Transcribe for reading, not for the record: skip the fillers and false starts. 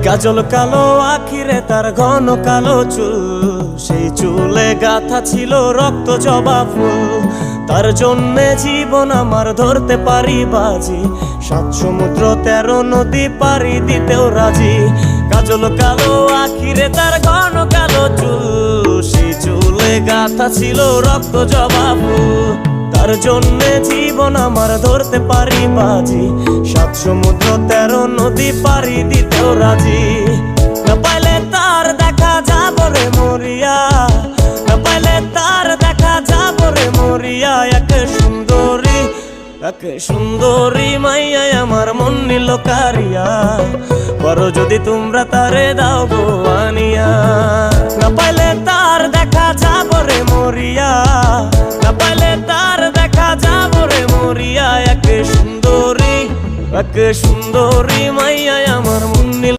কাজল কালো আখিরে তার ঘন কালো চুল, সেই চুলে গাথা ছিল রক্ত জবা ফুল। তার জন্যে জীবন আমার ধরতে পারি বাজি, 7 সমুদ্র 13 নদী পারি দিতেও রাজি। কাজল কালো আখিরে তার ঘন কালো চুল, সেই চুলে গাথা ছিল রক্ত জবা ফুল। তার জন্যে জীবন আমার ধরতে পারি বাজি, 7 সমুদ্র 13 নদী পারি দিতেও রাজি। না পাইলে তার দেখা যাব রে মরিয়া, না পাইলে তার দেখা যাব রে মরিয়া। এক সুন্দরী মাইয়া আমার মন নিল কারিয়া, করো যদি তোমরা তারে দাও গো আনিয়া। না পাইলে তার দেখা যাব রে মরিয়া, না পাইলে তার দেখা যাব রে মরিয়া। এক সুন্দরী মাইয়া আমার মন নিল